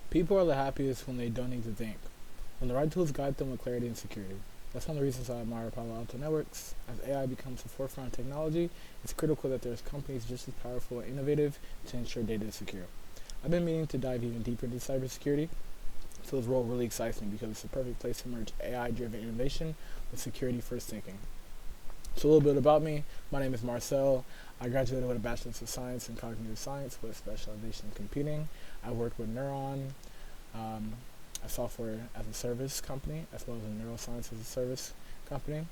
People are the happiest when they don't need to think, when the right tools guide them with clarity and security. That's one of the reasons I admire Palo Alto Networks. As AI becomes the forefront of technology, it's critical that there's companies just as powerful and innovative to ensure data is secure. I've been meaning to dive even deeper into cybersecurity, so this role really excites me because it's the perfect place to merge AI-driven innovation with security-first thinking. So a little bit about me. My name is Marcel. I graduated with a Bachelor's of Science in Cognitive Science with specialization in computing. I worked with Neuron, um, a software as a service company, as well as a neuroscience as a service company,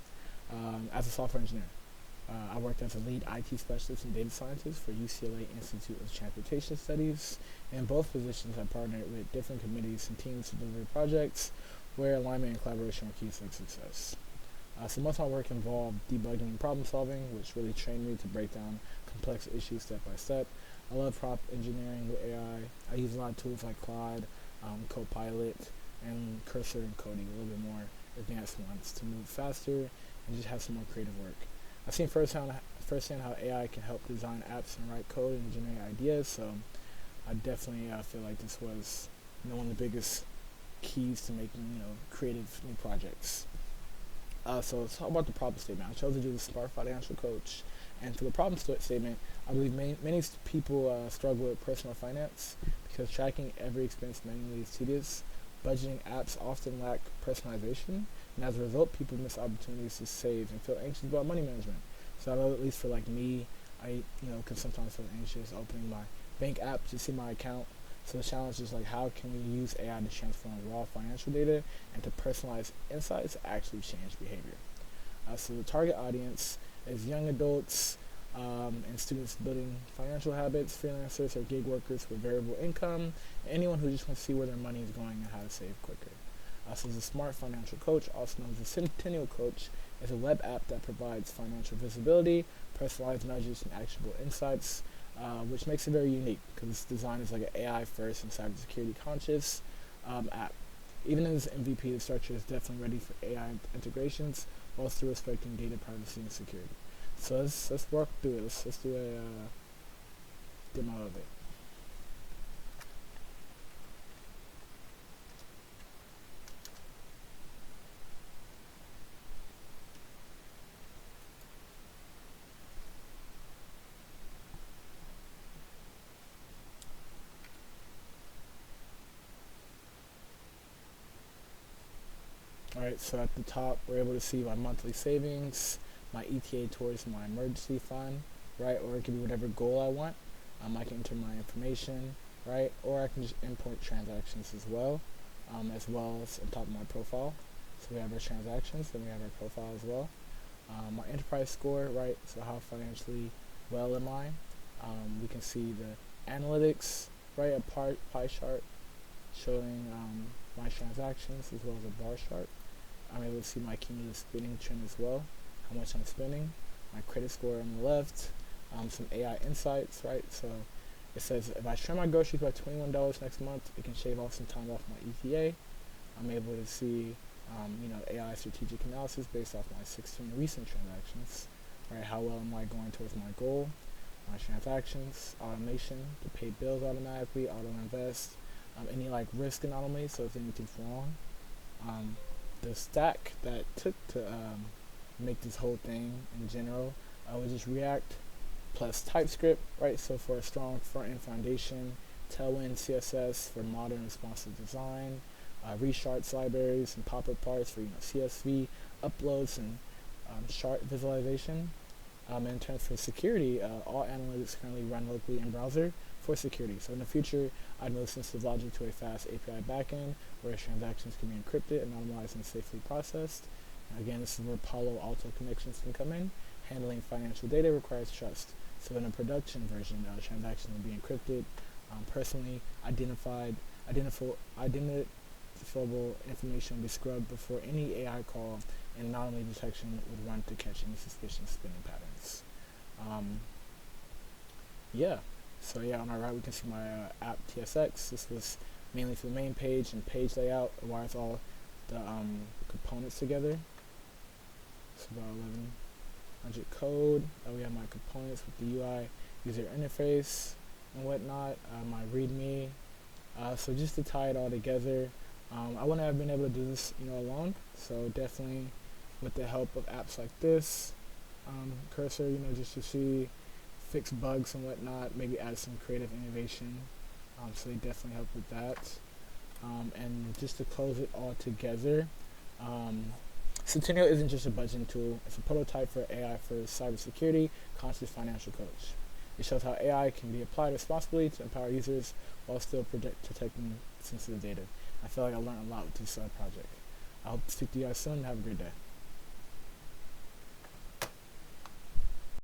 as a software engineer. I worked as a lead IT specialist and data scientist for UCLA Institute of Transportation Studies. In both positions, I partnered with different committees and teams to deliver projects where alignment and collaboration were key to success. So most of my work involved debugging and problem solving, which really trained me to break down complex issues step by step. I love prompt engineering with AI. I use a lot of tools like Claude, Copilot, and Cursor and coding, a little bit more advanced ones to move faster and just have some more creative work. I've seen firsthand how AI can help design apps and write code and generate ideas, so I definitely feel like this was one of the biggest keys to making creative new projects. So let's talk about the problem statement. I chose to do the smart financial coach. And for the problem statement, I believe many people struggle with personal finance because tracking every expense manually is tedious. Budgeting apps often lack personalization, and as a result, people miss opportunities to save and feel anxious about money management. So I know at least for like me, I can sometimes feel anxious opening my bank app to see my account. So the challenge is like, how can we use AI to transform raw financial data and to personalize insights to actually change behavior? So the target audience is young adults and students building financial habits, freelancers or gig workers with variable income, and anyone who just wants to see where their money is going and how to save quicker. So the Smart Financial Coach, also known as the Centennial Coach, is a web app that provides financial visibility, personalized nudges, and actionable insights, which makes it very unique because it's designed as like an AI first and cybersecurity conscious app. Even in its MVP, the structure is definitely ready for AI integrations while still respecting data privacy and security. So let's work through it. Let's do a demo of it. Alright, so at the top, we're able to see my monthly savings, my ETA towards my emergency fund, right? Or it can be whatever goal I want. I can enter my information, right? Or I can just import transactions as well as on top of my profile. So we have our transactions, then we have our profile as well. My enterprise score, right? So how financially well am I? We can see the analytics, right? A pie chart showing my transactions as well as a bar chart. I'm able to see my cumulative spending trend as well, how much I'm spending, my credit score on the left, some AI insights, right? So it says if I trim my groceries by $21 next month, it can shave off some time off my ETA. I'm able to see, AI strategic analysis based off my 16 recent transactions, right? How well am I going towards my goal? My transactions, automation to pay bills automatically, auto invest, any like risk anomalies, so if anything's wrong. The stack that took to make this whole thing in general was just React plus TypeScript, right? So for a strong front-end foundation, Tailwind CSS for modern responsive design, resharts libraries and pop-up parts for CSV uploads and chart visualization. In terms for security, all analytics currently run locally in browser for security. So in the future, I'd move sensitive logic to a fast API backend where transactions can be encrypted, anonymized, and safely processed. Again, this is where Palo Alto connections can come in. Handling financial data requires trust. So in a production version, transactions will be encrypted, personally identifiable information will be scrubbed before any AI call, and anomaly detection would run to catch any suspicious spending patterns. Yeah. So yeah, on our right we can see my app TSX. This was mainly for the main page and page layout. It wires all the components together. It's about 1100 code. We have my components with the UI user interface and whatnot. My README, So just to tie it all together, I wouldn't have been able to do this, alone. So definitely, with the help of apps like this, Cursor, just to see, fix bugs and whatnot, maybe add some creative innovation. So they definitely help with that. And just to close it all together, Centennial isn't just a budgeting tool. It's a prototype for AI for cybersecurity, conscious financial coach. It shows how AI can be applied responsibly to empower users while still protecting sensitive data. I feel like I learned a lot with this project. I hope to speak to you guys soon. Have a great day.